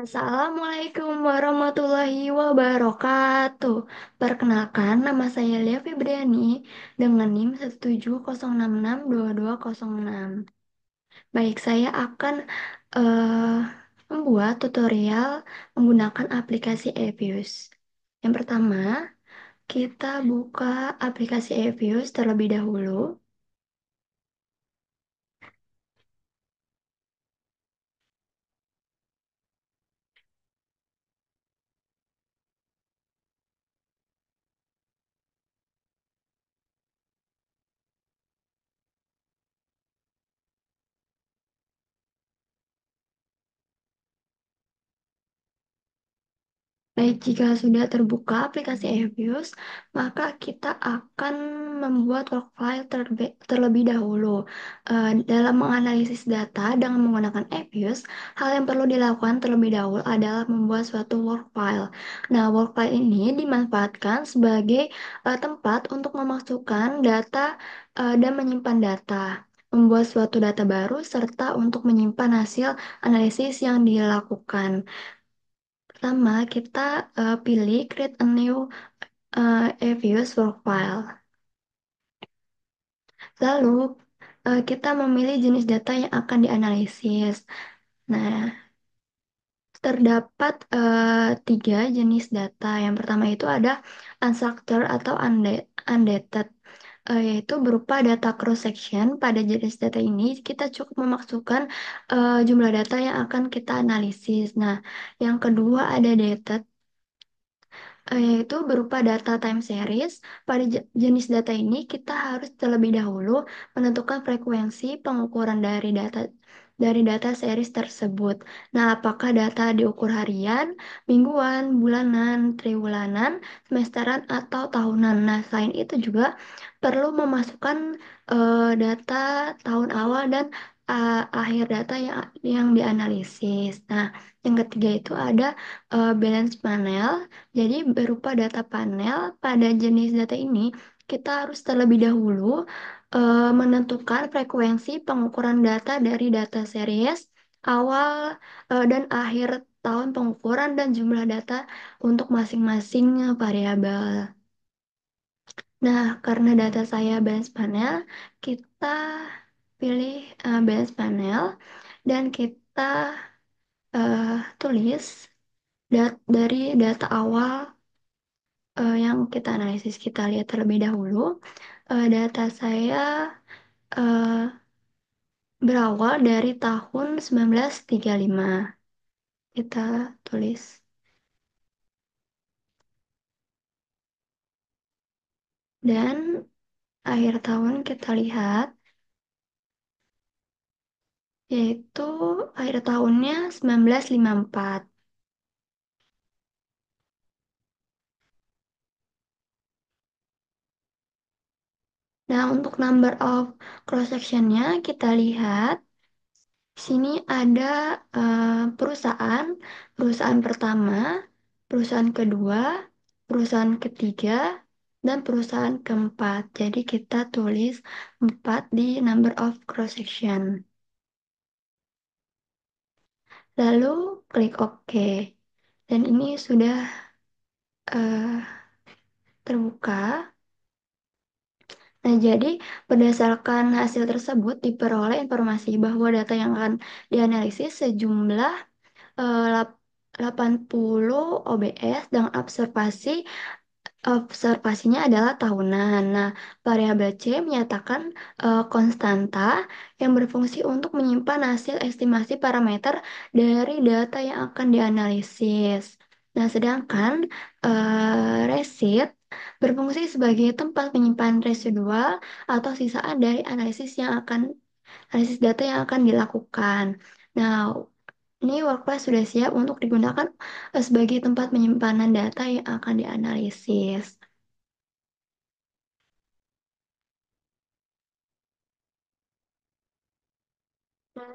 Assalamualaikum warahmatullahi wabarakatuh. Perkenalkan, nama saya Lia Febriani dengan NIM 170662206. Baik, saya akan eh, membuat tutorial menggunakan aplikasi Evius. Yang pertama, kita buka aplikasi Evius terlebih dahulu. Baik, jika sudah terbuka aplikasi Evius, maka kita akan membuat work file terlebih dahulu. Dalam menganalisis data dengan menggunakan Evius, hal yang perlu dilakukan terlebih dahulu adalah membuat suatu work file. Nah, work file ini dimanfaatkan sebagai tempat untuk memasukkan data dan menyimpan data, membuat suatu data baru, serta untuk menyimpan hasil analisis yang dilakukan. Pertama, kita pilih create a new Evius profile. Lalu, kita memilih jenis data yang akan dianalisis. Nah, terdapat tiga jenis data. Yang pertama itu ada unstructured atau undated, yaitu berupa data cross-section. Pada jenis data ini, kita cukup memasukkan jumlah data yang akan kita analisis. Nah, yang kedua ada dated, yaitu berupa data time series. Pada jenis data ini, kita harus terlebih dahulu menentukan frekuensi pengukuran dari data series tersebut. Nah, apakah data diukur harian, mingguan, bulanan, triwulanan, semesteran, atau tahunan. Nah, selain itu juga perlu memasukkan data tahun awal dan akhir data yang dianalisis. Nah, yang ketiga itu ada balance panel. Jadi berupa data panel, pada jenis data ini kita harus terlebih dahulu menentukan frekuensi pengukuran data dari data series awal dan akhir tahun pengukuran dan jumlah data untuk masing-masing variabel. Nah, karena data saya balance panel, kita pilih balance panel dan kita tulis dari data awal yang kita analisis. Kita lihat terlebih dahulu. Data saya eh, berawal dari tahun 1935. Kita tulis. Dan akhir tahun kita lihat, yaitu akhir tahunnya 1954. Nah, untuk number of cross-sectionnya kita lihat. Di sini ada perusahaan, perusahaan pertama, perusahaan kedua, perusahaan ketiga, dan perusahaan keempat. Jadi kita tulis 4 di number of cross section. Lalu klik OK. Dan ini sudah eh, terbuka. Nah, jadi berdasarkan hasil tersebut diperoleh informasi bahwa data yang akan dianalisis sejumlah 80 OBS dengan observasinya adalah tahunan. Nah, variabel C menyatakan konstanta yang berfungsi untuk menyimpan hasil estimasi parameter dari data yang akan dianalisis. Nah, sedangkan resid berfungsi sebagai tempat menyimpan residual atau sisaan dari analisis data yang akan dilakukan. Nah, ini Workplace sudah siap untuk digunakan sebagai tempat penyimpanan data yang akan dianalisis.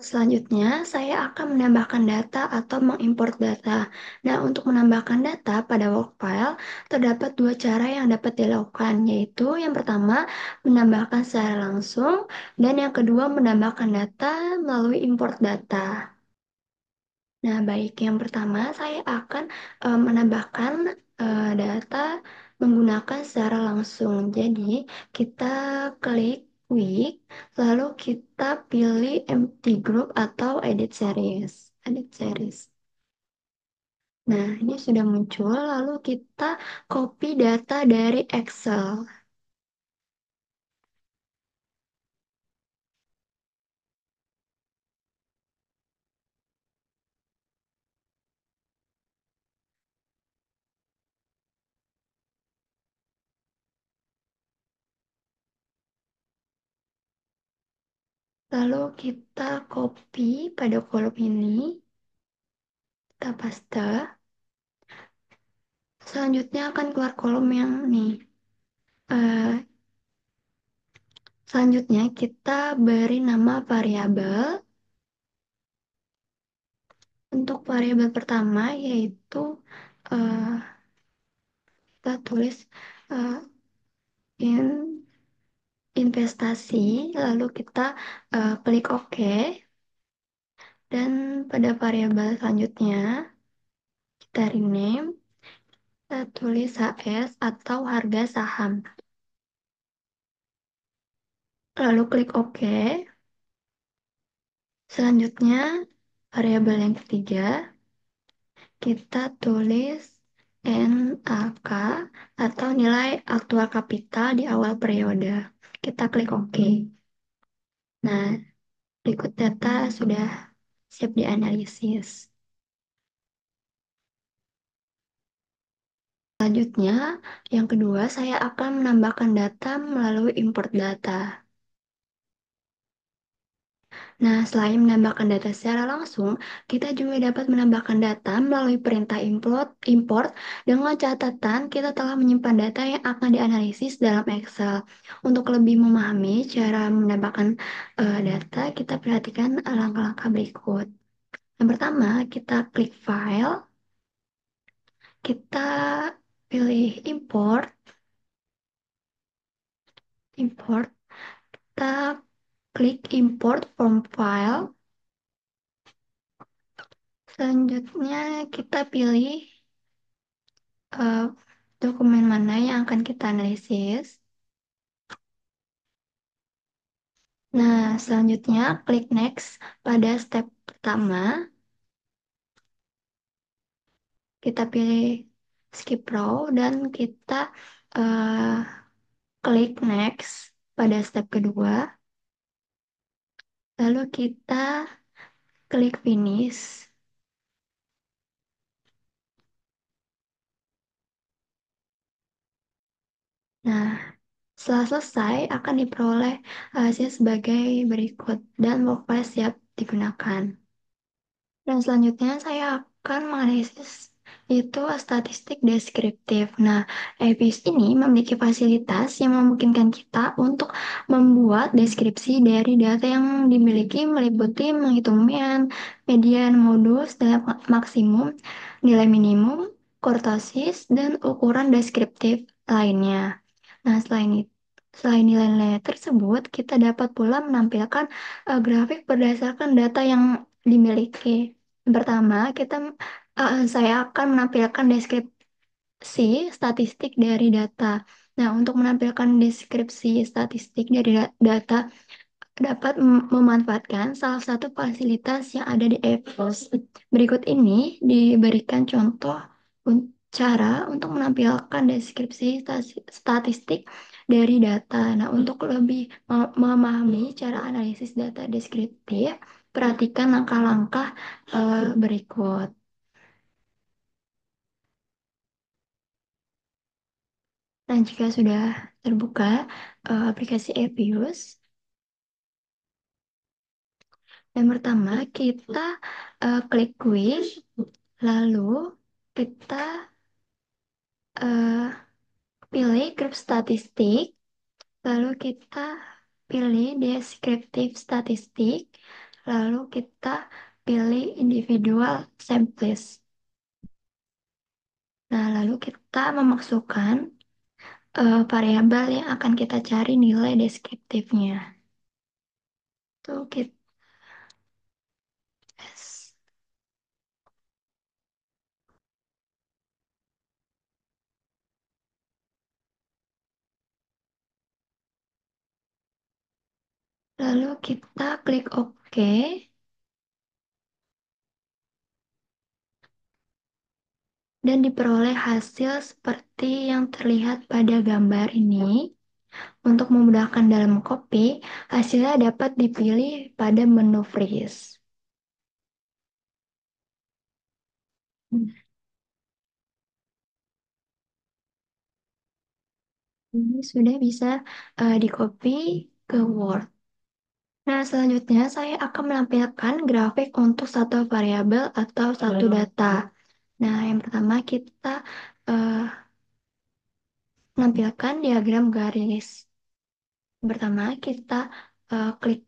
Selanjutnya, saya akan menambahkan data atau mengimport data. Nah, untuk menambahkan data pada work file, terdapat dua cara yang dapat dilakukan, yaitu yang pertama, menambahkan secara langsung, dan yang kedua, menambahkan data melalui import data. Nah, baik. Yang pertama, saya akan menambahkan data menggunakan secara langsung. Jadi, kita klik quick, lalu kita pilih empty group atau edit series. Edit series. Nah, ini sudah muncul, lalu kita copy data dari Excel. Lalu kita copy pada kolom ini, kita paste. Selanjutnya akan keluar kolom yang nih. Eh, Selanjutnya kita beri nama variabel. Untuk variabel pertama yaitu eh, kita tulis eh, in investasi, lalu kita klik OK, dan pada variabel selanjutnya kita rename, kita tulis HS atau harga saham. Lalu klik OK. Selanjutnya variabel yang ketiga kita tulis NAK atau nilai aktual kapital di awal periode. Kita klik OK. Nah, berikut data sudah siap dianalisis. Selanjutnya, yang kedua, saya akan menambahkan data melalui import data. Nah, selain menambahkan data secara langsung, kita juga dapat menambahkan data melalui perintah import dengan catatan kita telah menyimpan data yang akan dianalisis dalam Excel. Untuk lebih memahami cara menambahkan data, kita perhatikan langkah-langkah berikut. Yang pertama, kita klik File, kita pilih import, kita klik Import from File. Selanjutnya kita pilih eh, dokumen mana yang akan kita analisis. Nah, selanjutnya klik Next pada step pertama. Kita pilih Skip Row dan kita eh, klik Next pada step kedua. Lalu kita klik Finish. Nah, setelah selesai akan diperoleh hasil sebagai berikut dan workfile siap digunakan. Dan selanjutnya saya akan menganalisis itu statistik deskriptif. Nah, EVIS ini memiliki fasilitas yang memungkinkan kita untuk membuat deskripsi dari data yang dimiliki meliputi menghitung median, modus, nilai maksimum, nilai minimum, kurtosis, dan ukuran deskriptif lainnya. Nah, selain nilai-nilai tersebut, kita dapat pula menampilkan grafik berdasarkan data yang dimiliki. Yang pertama, saya akan menampilkan deskripsi statistik dari data. Nah, untuk menampilkan deskripsi statistik dari data dapat memanfaatkan salah satu fasilitas yang ada di EPOS. Berikut ini diberikan contoh cara untuk menampilkan deskripsi statistik dari data. Nah, untuk lebih memahami cara analisis data deskriptif, perhatikan langkah-langkah berikut. Nah, jika sudah terbuka aplikasi EPIUS, yang pertama kita klik quiz, lalu kita eh, pilih grup statistik, lalu kita pilih deskriptif statistik, lalu kita pilih individual samples. Nah, lalu kita memasukkan variabel yang akan kita cari nilai deskriptifnya. Tuh kita Lalu kita klik OK dan diperoleh hasil seperti yang terlihat pada gambar ini. Untuk memudahkan dalam copy, hasilnya dapat dipilih pada menu freeze. Ini sudah bisa di-copy ke Word. Nah, selanjutnya saya akan menampilkan grafik untuk satu variabel atau satu data. Nah, yang pertama kita eh, menampilkan diagram garis. Yang pertama kita klik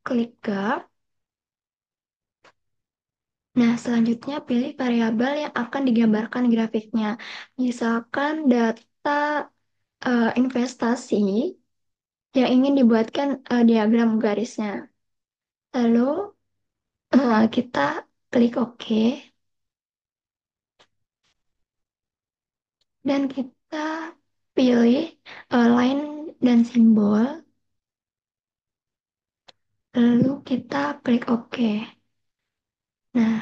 klik guard. Nah, selanjutnya pilih variabel yang akan digambarkan grafiknya. Misalkan data investasi yang ingin dibuatkan diagram garisnya. Lalu kita klik OK dan kita pilih line dan simbol. Lalu kita klik OK. Nah,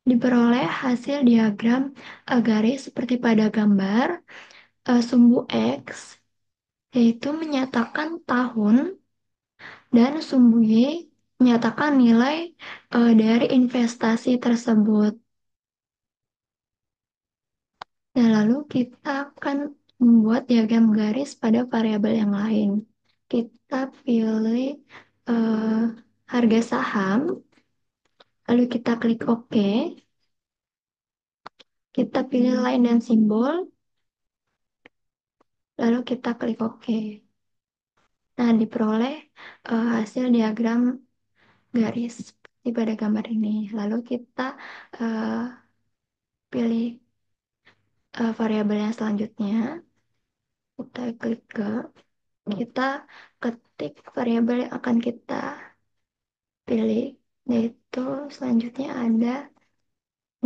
diperoleh hasil diagram garis seperti pada gambar sumbu X, yaitu menyatakan tahun, dan sumbu Y menyatakan nilai dari investasi tersebut. Nah, lalu kita akan membuat diagram garis pada variabel yang lain. Kita pilih eh, harga saham, lalu kita klik OK, kita pilih line dan simbol, lalu kita klik OK. Nah, diperoleh hasil diagram garis seperti pada gambar ini. Lalu kita eh, pilih variabel yang selanjutnya. Kita klik ke, kita ketik variabel yang akan kita pilih, yaitu selanjutnya ada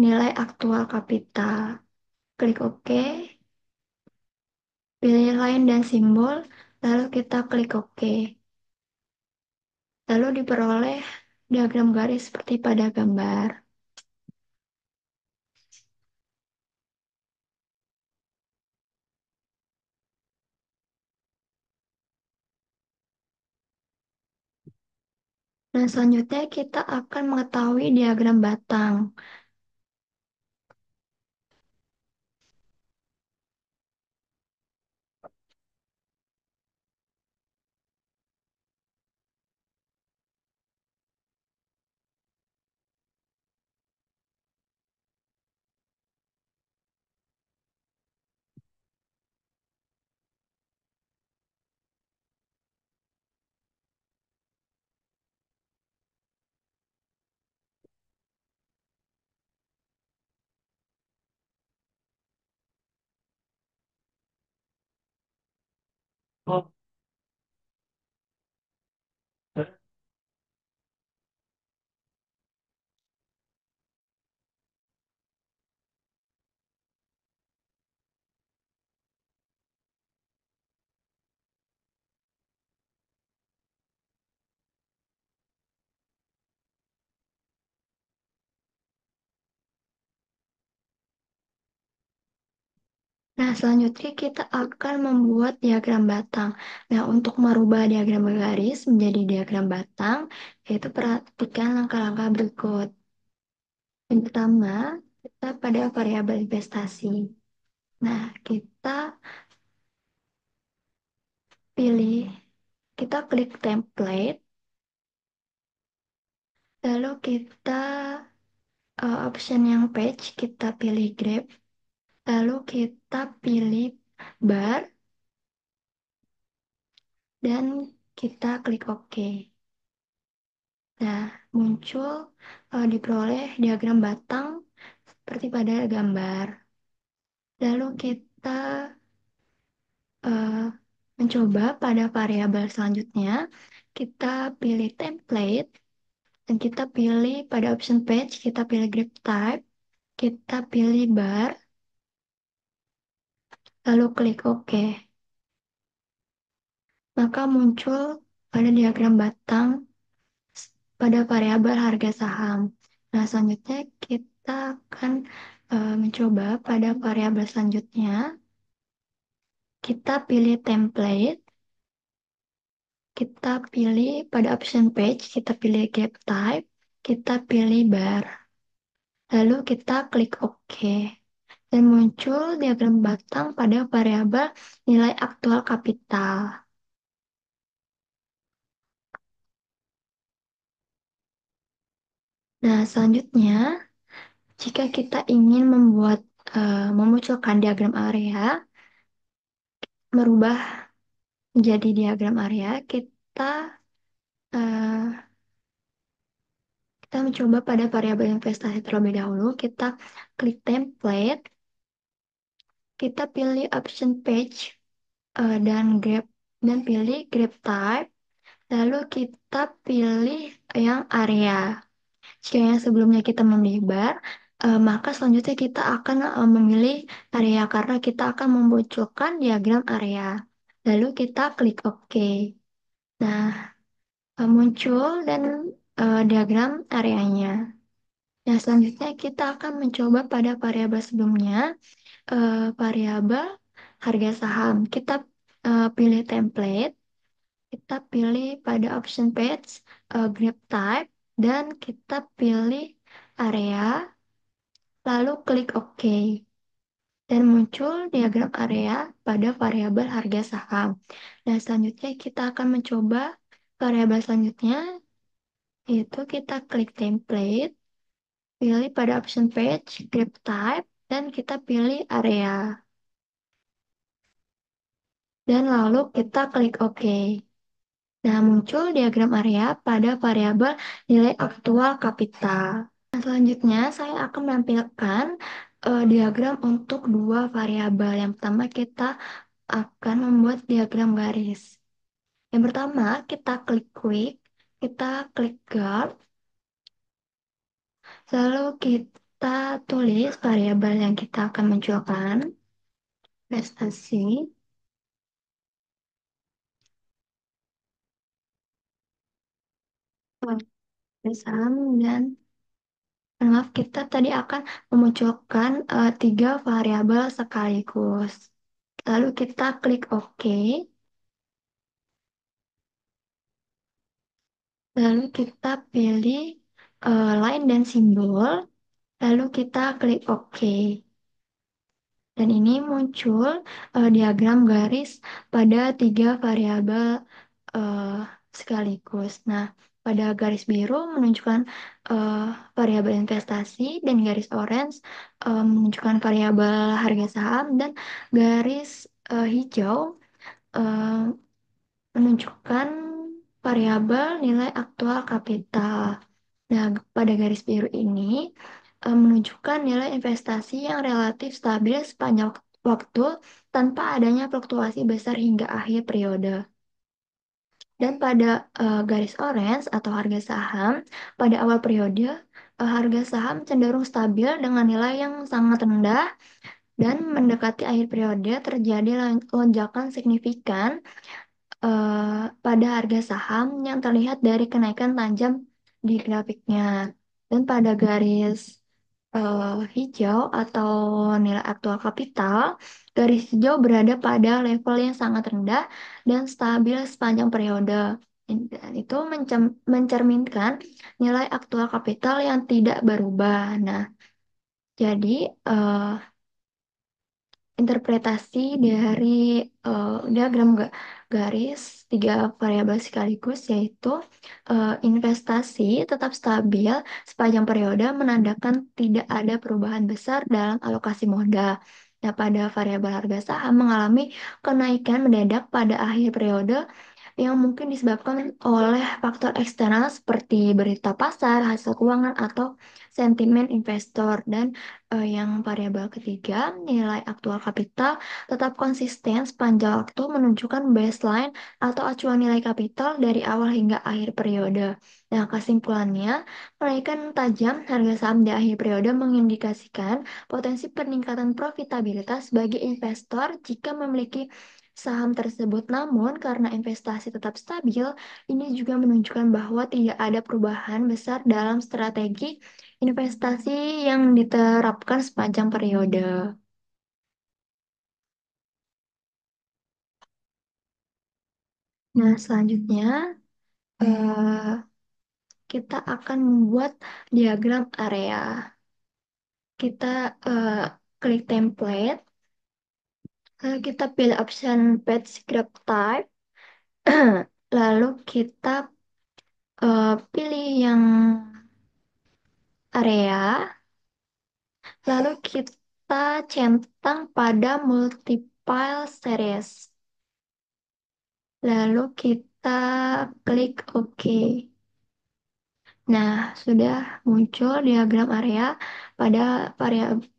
nilai aktual kapital. Klik OK, pilih line dan simbol, lalu kita klik OK. Lalu diperoleh diagram garis seperti pada gambar. Nah, selanjutnya kita akan mengetahui diagram batang. Nah, selanjutnya kita akan membuat diagram batang. Nah, untuk merubah diagram garis menjadi diagram batang, yaitu perhatikan langkah-langkah berikut. Yang pertama, kita pada variabel investasi. Nah, kita pilih, kita klik template, lalu kita option yang page, kita pilih grab, lalu kita pilih bar, dan kita klik OK. Nah, muncul diperoleh diagram batang seperti pada gambar. Lalu kita eh, mencoba pada variabel selanjutnya. Kita pilih template dan kita pilih pada option page, kita pilih grip type, kita pilih bar, lalu klik OK. Maka muncul pada diagram batang pada variabel harga saham. Nah, selanjutnya kita akan mencoba pada variabel selanjutnya. Kita pilih template, kita pilih pada option page, kita pilih gap type, kita pilih bar. Lalu kita klik OK. Dan muncul diagram batang pada variabel nilai aktual kapital. Nah, selanjutnya, jika kita ingin memunculkan diagram area, merubah menjadi diagram area, eh, kita mencoba pada variabel investasi terlebih dahulu. Kita klik template, kita pilih option page dan pilih grab type, lalu kita pilih yang area. Jika yang sebelumnya kita memilih bar, maka selanjutnya kita akan memilih area karena kita akan memunculkan diagram area. Lalu kita klik OK. Nah, muncul dan diagram areanya. Nah, selanjutnya kita akan mencoba pada variabel sebelumnya, variabel harga saham. Kita pilih template, kita pilih pada option page, grab type, dan kita pilih area, lalu klik OK. Dan muncul diagram area pada variabel harga saham. Nah, selanjutnya kita akan mencoba variabel selanjutnya, yaitu kita klik template, pilih pada option page, grab type, dan kita pilih area. Dan lalu kita klik OK. Nah, muncul diagram area pada variabel nilai aktual kapital. Nah, selanjutnya saya akan menampilkan diagram untuk dua variabel. Yang pertama kita akan membuat diagram garis. Yang pertama kita klik quick, kita klik guard, lalu kita tulis variabel yang kita akan munculkan, prestasi, saham, dan maaf kita tadi akan memunculkan tiga variabel sekaligus. Lalu kita klik OK. Lalu kita pilih line dan simbol. Lalu kita klik OK. Dan ini muncul diagram garis pada tiga variabel eh, sekaligus. Nah, pada garis biru menunjukkan eh, variabel investasi dan garis orange menunjukkan variabel harga saham dan garis hijau eh, menunjukkan variabel nilai aktual kapital. Nah, pada garis biru ini menunjukkan nilai investasi yang relatif stabil sepanjang waktu tanpa adanya fluktuasi besar hingga akhir periode. Dan pada garis orange atau harga saham, pada awal periode, harga saham cenderung stabil dengan nilai yang sangat rendah dan mendekati akhir periode terjadi lonjakan signifikan pada harga saham yang terlihat dari kenaikan tajam di grafiknya. Dan pada garis hijau atau nilai aktual kapital, garis hijau berada pada level yang sangat rendah dan stabil sepanjang periode. Dan itu mencerminkan nilai aktual kapital yang tidak berubah. Nah, jadi eh, interpretasi dari diagram garis tiga variabel sekaligus yaitu investasi tetap stabil sepanjang periode menandakan tidak ada perubahan besar dalam alokasi modal. Nah, pada variabel harga saham mengalami kenaikan mendadak pada akhir periode yang mungkin disebabkan oleh faktor eksternal seperti berita pasar, hasil keuangan, atau sentimen investor. Dan yang variabel ketiga, nilai aktual kapital tetap konsisten sepanjang waktu menunjukkan baseline atau acuan nilai kapital dari awal hingga akhir periode. Nah, kesimpulannya, kenaikan tajam harga saham di akhir periode mengindikasikan potensi peningkatan profitabilitas bagi investor jika memiliki saham tersebut. Namun, karena investasi tetap stabil, ini juga menunjukkan bahwa tidak ada perubahan besar dalam strategi investasi yang diterapkan sepanjang periode. Nah, selanjutnya eh, kita akan membuat diagram area. Kita eh, klik template, lalu kita pilih option page graph type, lalu kita pilih yang area, lalu kita centang pada multiple series. Lalu kita klik OK. Nah, sudah muncul diagram area pada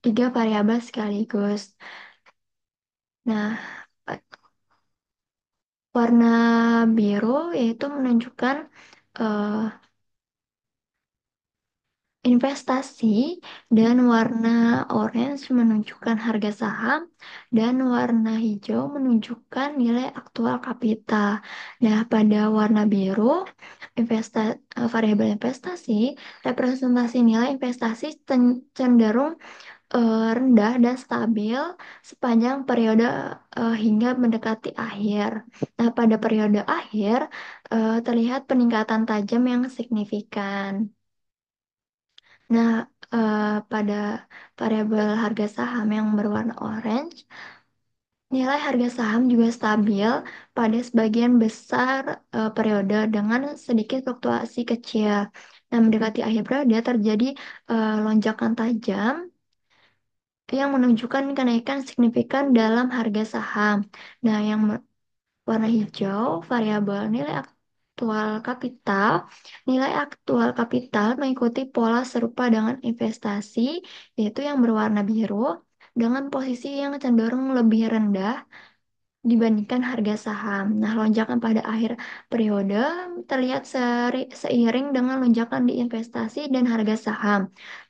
tiga variabel sekaligus. Nah, warna biru yaitu menunjukkan eh, investasi, dan warna orange menunjukkan harga saham, dan warna hijau menunjukkan nilai aktual kapital. Nah, pada warna biru, variabel investasi, representasi nilai investasi cenderung rendah dan stabil sepanjang periode hingga mendekati akhir. Nah, pada periode akhir terlihat peningkatan tajam yang signifikan. Nah, pada variabel harga saham yang berwarna orange, nilai harga saham juga stabil pada sebagian besar periode dengan sedikit fluktuasi kecil. Nah, mendekati akhir periode terjadi lonjakan tajam yang menunjukkan kenaikan signifikan dalam harga saham. Nah, yang warna hijau, variabel nilai aktual kapital. Nilai aktual kapital mengikuti pola serupa dengan investasi, yaitu yang berwarna biru, dengan posisi yang cenderung lebih rendah dibandingkan harga saham. Nah, lonjakan pada akhir periode terlihat seiring dengan lonjakan di investasi dan harga saham,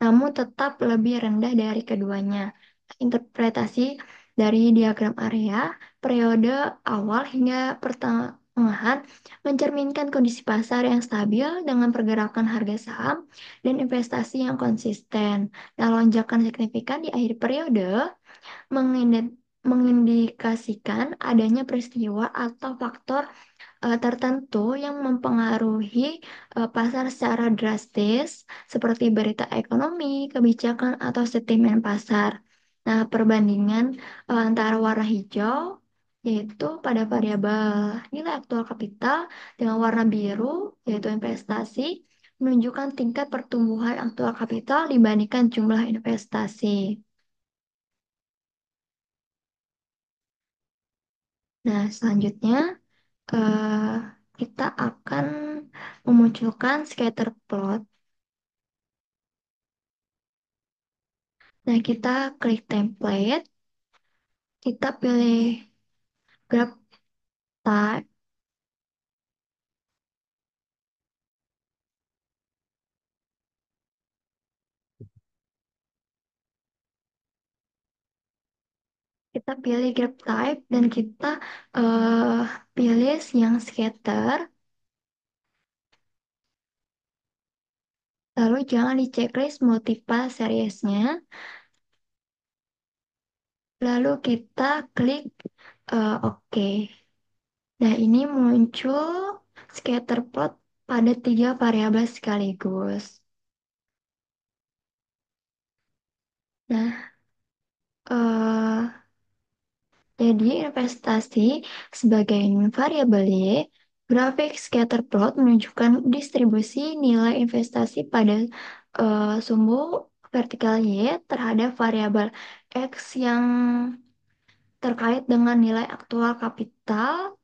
namun tetap lebih rendah dari keduanya. Interpretasi dari diagram area, periode awal hingga pertengahan mencerminkan kondisi pasar yang stabil dengan pergerakan harga saham dan investasi yang konsisten. Nah, lonjakan signifikan di akhir periode mengindikasikan adanya peristiwa atau faktor tertentu yang mempengaruhi pasar secara drastis, seperti berita ekonomi, kebijakan, atau sentimen pasar. Nah, perbandingan antara warna hijau, yaitu pada variabel nilai aktual kapital, dengan warna biru, yaitu investasi, menunjukkan tingkat pertumbuhan aktual kapital dibandingkan jumlah investasi. Nah, selanjutnya eh, kita akan memunculkan scatter plot. Nah, kita klik template, kita pilih graph type, kita pilih graph type, dan kita eh, pilih yang scatter. Lalu jangan di checklist multiple seriesnya. Lalu kita klik OK. Nah, ini muncul scatter plot pada tiga variabel sekaligus. Nah, eh jadi investasi sebagai variabel Y, grafik scatter plot menunjukkan distribusi nilai investasi pada sumbu vertikal Y terhadap variabel X yang terkait dengan nilai aktual kapital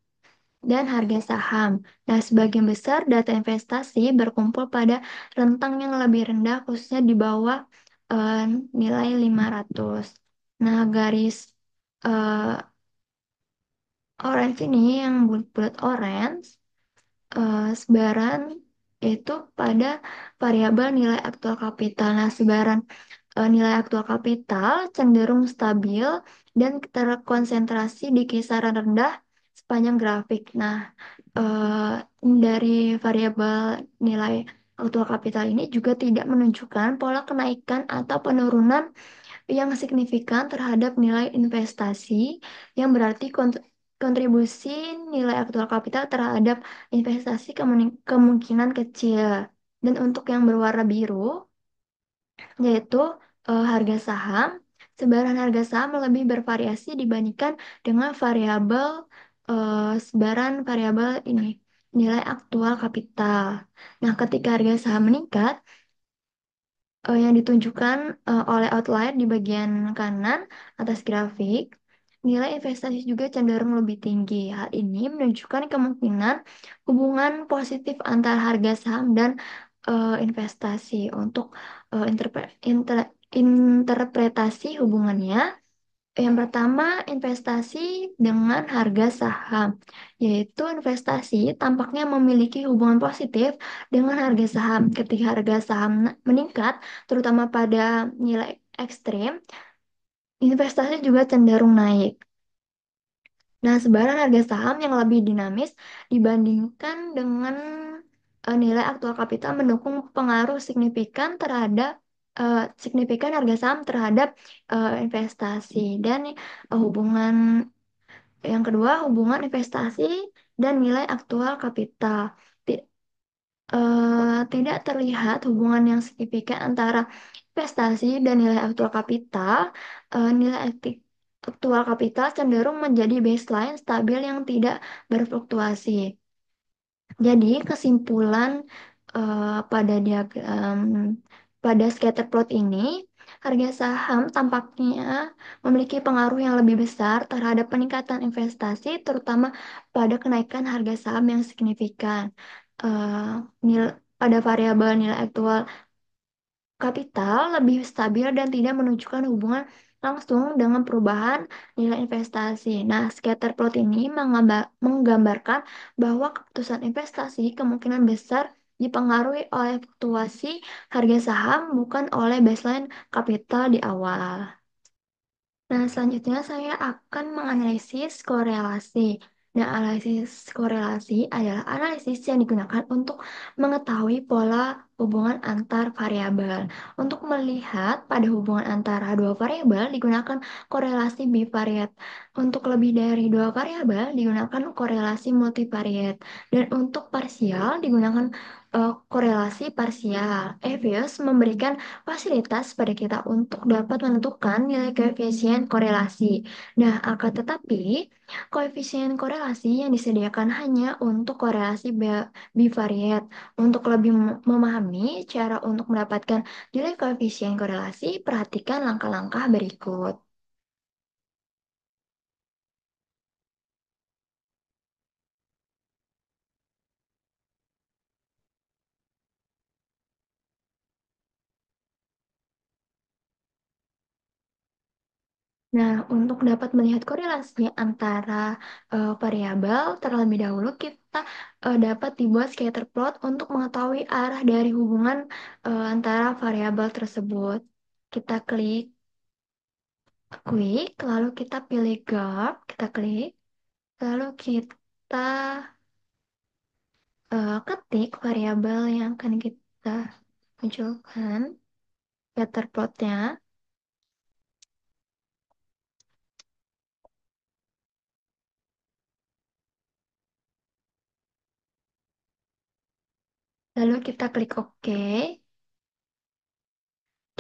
dan harga saham. Nah, sebagian besar data investasi berkumpul pada rentang yang lebih rendah, khususnya di bawah eh, nilai 500. Nah, garis eh, orange ini, yang bulat-bulat orange, sebaran itu pada variabel nilai aktual kapital. Nah, sebaran nilai aktual kapital cenderung stabil dan terkonsentrasi di kisaran rendah sepanjang grafik. Nah, dari variabel nilai aktual kapital ini juga tidak menunjukkan pola kenaikan atau penurunan yang signifikan terhadap nilai investasi, yang berarti kontribusi nilai aktual kapital terhadap investasi kemungkinan kecil. Dan untuk yang berwarna biru, yaitu harga saham, sebaran harga saham lebih bervariasi dibandingkan dengan sebaran variabel ini, nilai aktual kapital. Nah, ketika harga saham meningkat, yang ditunjukkan oleh outlier di bagian kanan atas grafik, nilai investasi juga cenderung lebih tinggi. Hal ini menunjukkan kemungkinan hubungan positif antara harga saham dan investasi. Untuk interpretasi hubungannya, yang pertama, investasi dengan harga saham, yaitu investasi tampaknya memiliki hubungan positif dengan harga saham. Ketika harga saham meningkat, terutama pada nilai ekstrim, investasi juga cenderung naik. Nah, sebaran harga saham yang lebih dinamis dibandingkan dengan nilai aktual kapital mendukung pengaruh signifikan harga saham terhadap investasi. Dan hubungan yang kedua, hubungan investasi dan nilai aktual kapital. Ti- Tidak terlihat hubungan yang signifikan antara investasi dan nilai aktual kapital. Nilai aktual kapital cenderung menjadi baseline stabil yang tidak berfluktuasi. Jadi kesimpulan pada scatter plot ini, harga saham tampaknya memiliki pengaruh yang lebih besar terhadap peningkatan investasi, terutama pada kenaikan harga saham yang signifikan. Pada variabel nilai aktual kapital lebih stabil dan tidak menunjukkan hubungan langsung dengan perubahan nilai investasi. Nah, scatter plot ini menggambarkan bahwa keputusan investasi kemungkinan besar dipengaruhi oleh fluktuasi harga saham, bukan oleh baseline kapital di awal. Nah, selanjutnya saya akan menganalisis korelasi. Nah, analisis korelasi adalah analisis yang digunakan untuk mengetahui pola hubungan antar variabel. Untuk melihat pada hubungan antara dua variabel digunakan korelasi bivariate. Untuk lebih dari dua variabel digunakan korelasi multivariate. Dan untuk parsial digunakan korelasi parsial. EVIUS memberikan fasilitas pada kita untuk dapat menentukan nilai koefisien korelasi. Nah, akan tetapi, koefisien korelasi yang disediakan hanya untuk korelasi bivariate. Untuk lebih memahami cara untuk mendapatkan nilai koefisien korelasi, perhatikan langkah-langkah berikut. Nah, untuk dapat melihat korelasi antara variabel, terlebih dahulu kita dapat dibuat scatter plot untuk mengetahui arah dari hubungan antara variabel tersebut. Kita klik quick, lalu kita pilih graph, kita klik, lalu kita ketik variabel yang akan kita munculkan, scatter plotnya, lalu kita klik OK.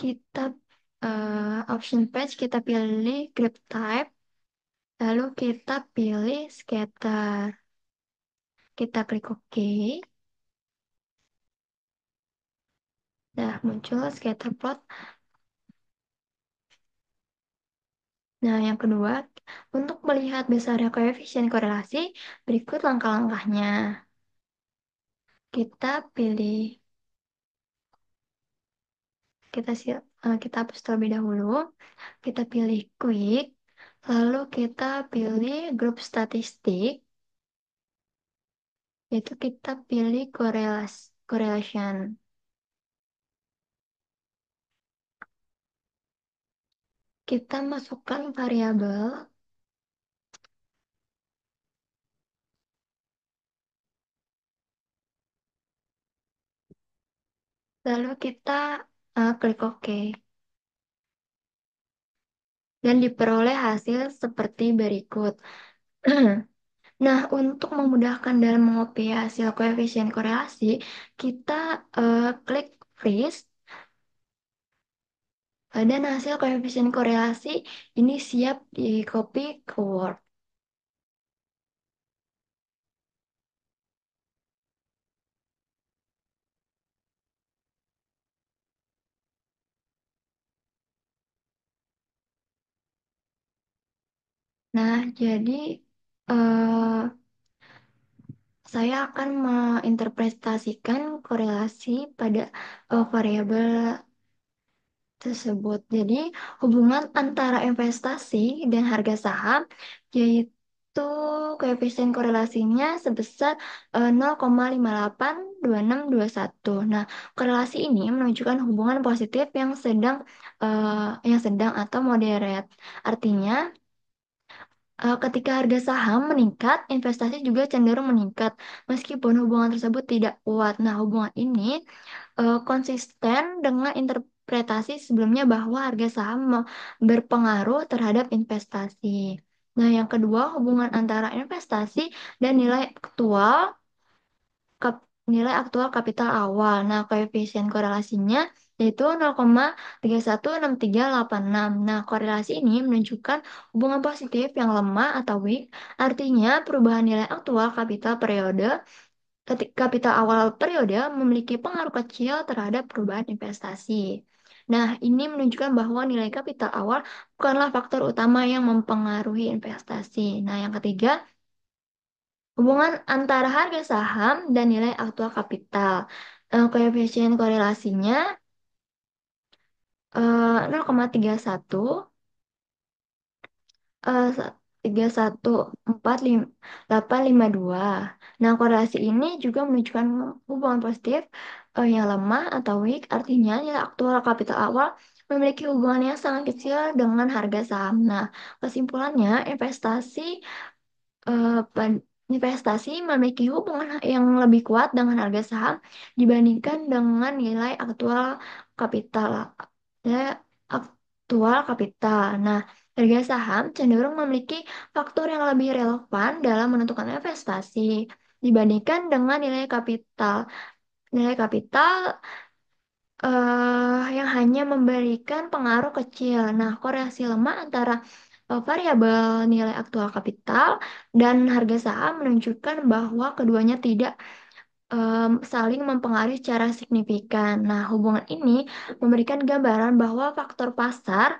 Kita option page, kita pilih graph type, lalu kita pilih scatter. Kita klik OK. Nah, muncul scatter plot. Nah, yang kedua, untuk melihat besarnya koefisien korelasi, berikut langkah-langkahnya. Kita pilih, kita hapus terlebih dahulu. Kita pilih quick, lalu kita pilih grup statistik, yaitu kita pilih correlation. kita masukkan variabel, lalu kita klik OK. Dan diperoleh hasil seperti berikut. Nah, untuk memudahkan dalam mengopi hasil koefisien korelasi, kita klik freeze dan hasil koefisien korelasi ini siap di copy ke Word. Nah, jadi eh, saya akan menginterpretasikan korelasi pada variabel tersebut. Jadi, hubungan antara investasi dan harga saham yaitu koefisien korelasinya sebesar 0,582621. Nah, korelasi ini menunjukkan hubungan positif yang sedang atau moderate. Artinya, ketika harga saham meningkat, investasi juga cenderung meningkat meskipun hubungan tersebut tidak kuat. Nah, hubungan ini konsisten dengan interpretasi sebelumnya bahwa harga saham berpengaruh terhadap investasi. Nah, yang kedua, hubungan antara investasi dan nilai aktual kapital awal. Nah, koefisien korelasinya yaitu 0,316386. Nah, korelasi ini menunjukkan hubungan positif yang lemah atau weak, artinya perubahan nilai aktual kapital awal periode memiliki pengaruh kecil terhadap perubahan investasi. Nah, ini menunjukkan bahwa nilai kapital awal bukanlah faktor utama yang mempengaruhi investasi. Nah, yang ketiga, hubungan antara harga saham dan nilai aktual kapital. Koefisien korelasinya 0,31 314852. Nah, korelasi ini juga menunjukkan hubungan positif yang lemah atau weak, artinya nilai aktual kapital awal memiliki hubungan yang sangat kecil dengan harga saham. Nah, kesimpulannya investasi memiliki hubungan yang lebih kuat dengan harga saham dibandingkan dengan kapital nilai aktual kapital. Nah, harga saham cenderung memiliki faktor yang lebih relevan dalam menentukan investasi dibandingkan dengan nilai kapital. Nilai kapital yang hanya memberikan pengaruh kecil. Nah, korelasi lemah antara variabel nilai aktual kapital dan harga saham menunjukkan bahwa keduanya tidak saling mempengaruhi secara signifikan. Nah, hubungan ini memberikan gambaran bahwa faktor pasar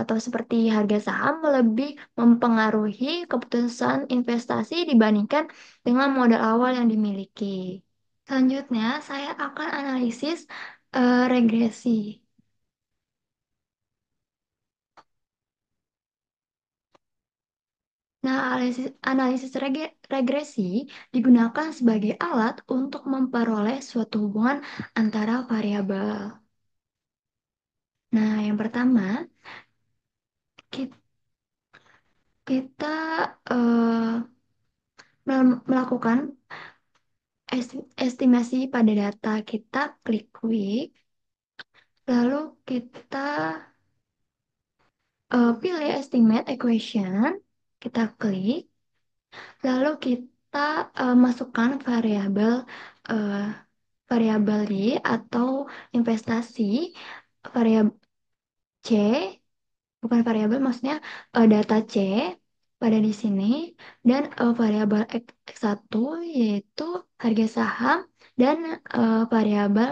atau seperti harga saham lebih mempengaruhi keputusan investasi dibandingkan dengan modal awal yang dimiliki. Selanjutnya, saya akan analisis regresi. Nah, regresi digunakan sebagai alat untuk memperoleh suatu hubungan antara variabel. Nah, yang pertama, ki- kita melakukan estimasi pada data. Kita klik quick, lalu kita pilih estimate equation, kita klik, lalu kita masukkan eh, variabel Y atau investasi, variabel C, bukan variabel, maksudnya data C pada di sini, dan variabel X1 yaitu harga saham, dan variabel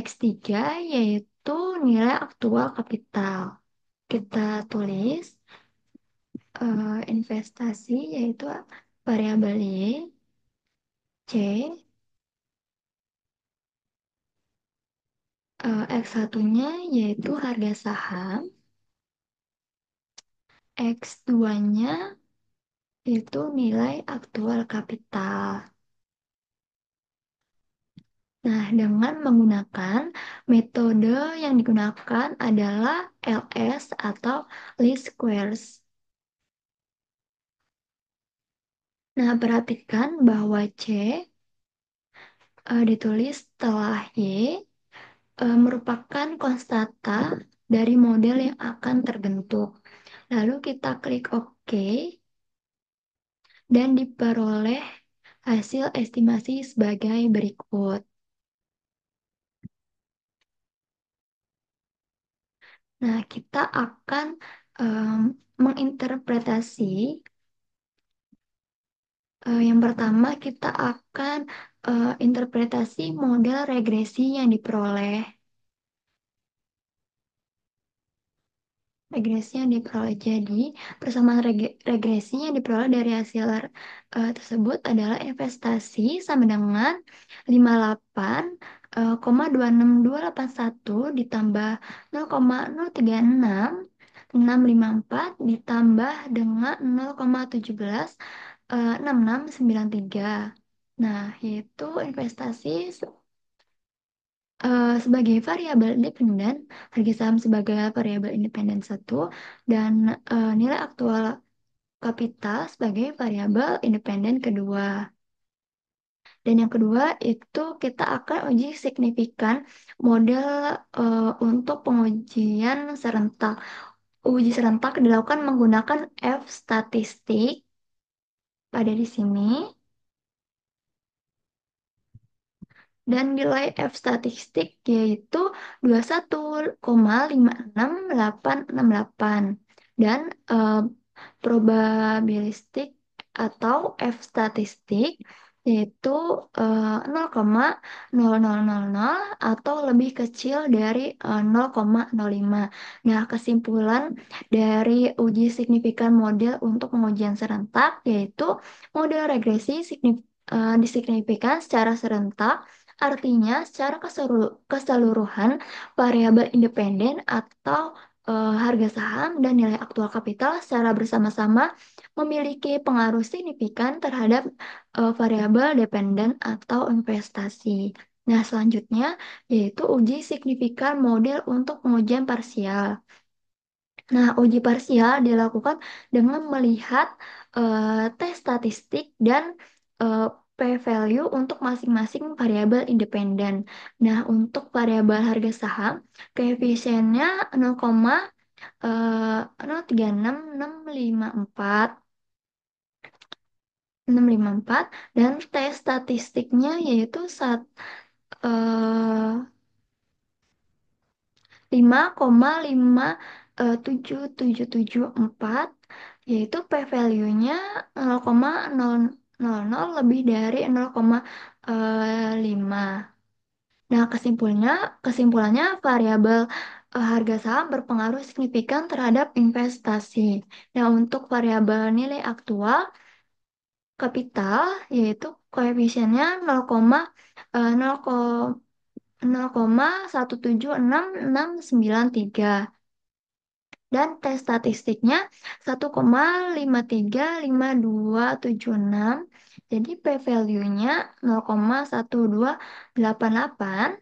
X3 yaitu nilai aktual kapital. Kita tulis investasi yaitu variabel Y, C, X1-nya yaitu harga saham, X2-nya itu nilai aktual kapital. Nah, dengan menggunakan metode yang digunakan adalah LS atau least squares. Nah, perhatikan bahwa C ditulis setelah Y merupakan konstanta dari model yang akan terbentuk. Lalu kita klik OK dan diperoleh hasil estimasi sebagai berikut. Nah, kita akan menginterpretasi. Yang pertama, kita akan interpretasi model regresi yang diperoleh. Regresi yang diperoleh. Jadi, persamaan regresi yang diperoleh dari hasil tersebut adalah investasi sama dengan 58,26281 ditambah 0,036654 ditambah dengan 0,176693. Nah, yaitu investasi sebagai variabel independen, harga saham sebagai variabel independen satu, dan nilai aktual kapital sebagai variabel independen kedua. Dan yang kedua itu kita akan uji signifikan model untuk pengujian serentak. Uji serentak dilakukan menggunakan F statistik pada di sini. Dan nilai F statistik yaitu 21,56868 dan probabilistik atau F statistik yaitu 0,0000 atau lebih kecil dari 0,05. Nah, kesimpulan dari uji signifikan model untuk pengujian serentak yaitu model regresi disignifikan secara serentak. Artinya, secara keseluruhan, variabel independen atau harga saham dan nilai aktual kapital secara bersama-sama memiliki pengaruh signifikan terhadap variabel dependen atau investasi. Nah, selanjutnya yaitu uji signifikan model untuk pengujian parsial. Nah, uji parsial dilakukan dengan melihat tes statistik dan eh, p-value untuk masing-masing variabel independen. Nah, untuk variabel harga saham, koefisiennya 0,036654 dan tes statistiknya yaitu 5,57774 yaitu p-value-nya 0,000 lebih dari 0,5. Nah, kesimpulannya variabel harga saham berpengaruh signifikan terhadap investasi. Nah, untuk variabel nilai aktual kapital yaitu koefisiennya 0,176693 dan tes statistiknya 1,535276. Jadi p-value-nya 0,1288.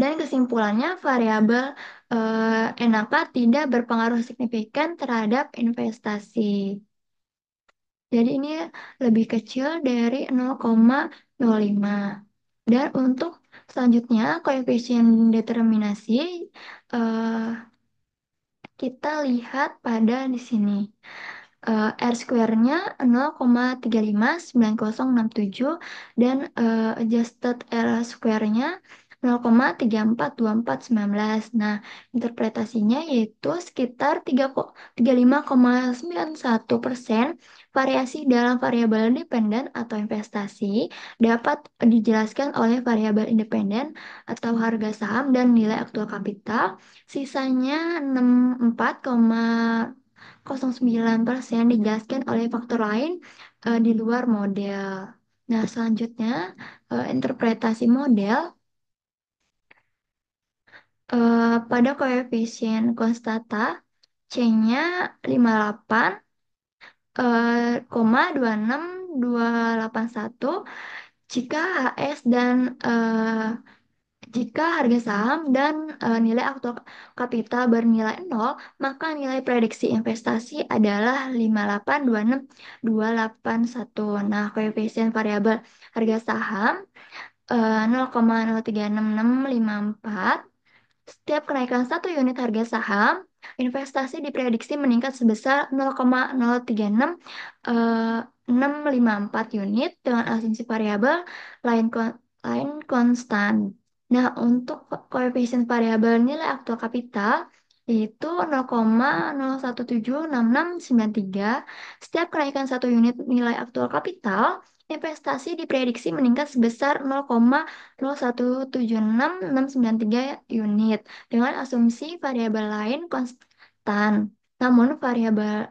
Dan kesimpulannya variabel NAK tidak berpengaruh signifikan terhadap investasi. Jadi ini lebih kecil dari 0,05. Dan untuk selanjutnya koefisien determinasi eh, kita lihat pada di sini. R square-nya 0,359067 dan adjusted R square-nya 0,342419. Nah, interpretasinya yaitu sekitar 35,91% variasi dalam variabel dependen atau investasi dapat dijelaskan oleh variabel independen atau harga saham dan nilai aktual kapital. Sisanya 64,09% dijelaskan oleh faktor lain di luar model. Nah, selanjutnya interpretasi model pada koefisien konstanta C-nya 58,26281 Jika HS dan jika harga saham dan nilai aktual kapital bernilai nol, maka nilai prediksi investasi adalah 5826,281. Nah, koefisien variabel harga saham 0,036654. Setiap kenaikan satu unit harga saham, investasi diprediksi meningkat sebesar 0,036654 unit dengan asumsi variabel lain lain konstan. Nah, untuk koefisien variabel nilai aktual kapital yaitu 0,017663. Setiap kenaikan satu unit nilai aktual kapital, investasi diprediksi meningkat sebesar 0,0176693 unit dengan asumsi variabel lain konstan. Namun variabel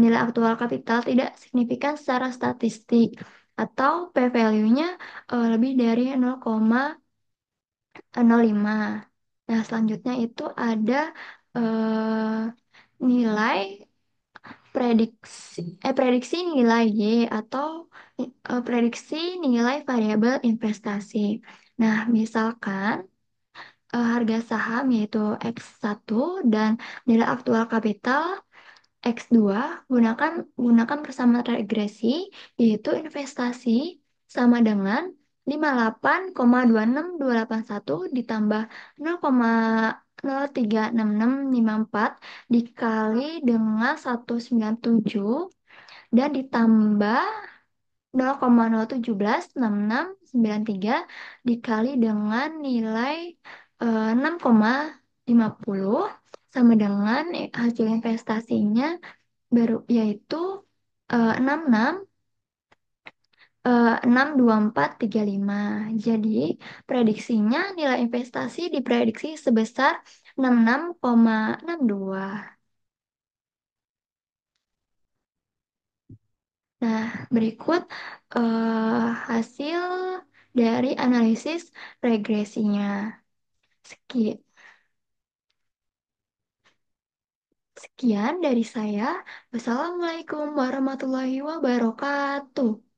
nilai aktual kapital tidak signifikan secara statistik atau p-value-nya lebih dari 0,05. Nah, selanjutnya itu ada nilai prediksi nilai Y atau prediksi nilai variabel investasi. Nah, misalkan harga saham yaitu X1 dan nilai aktual kapital X2, gunakan persamaan regresi yaitu investasi sama dengan 58,26281 ditambah 0,036654 dikali dengan 197 dan ditambah 0,0176693 dikali dengan nilai 6,50 sama dengan hasil investasinya baru yaitu 66 62435. Jadi prediksinya nilai investasi diprediksi sebesar 66,62. Nah, berikut hasil dari analisis regresinya. Sekian, sekian dari saya. Wassalamualaikum warahmatullahi wabarakatuh.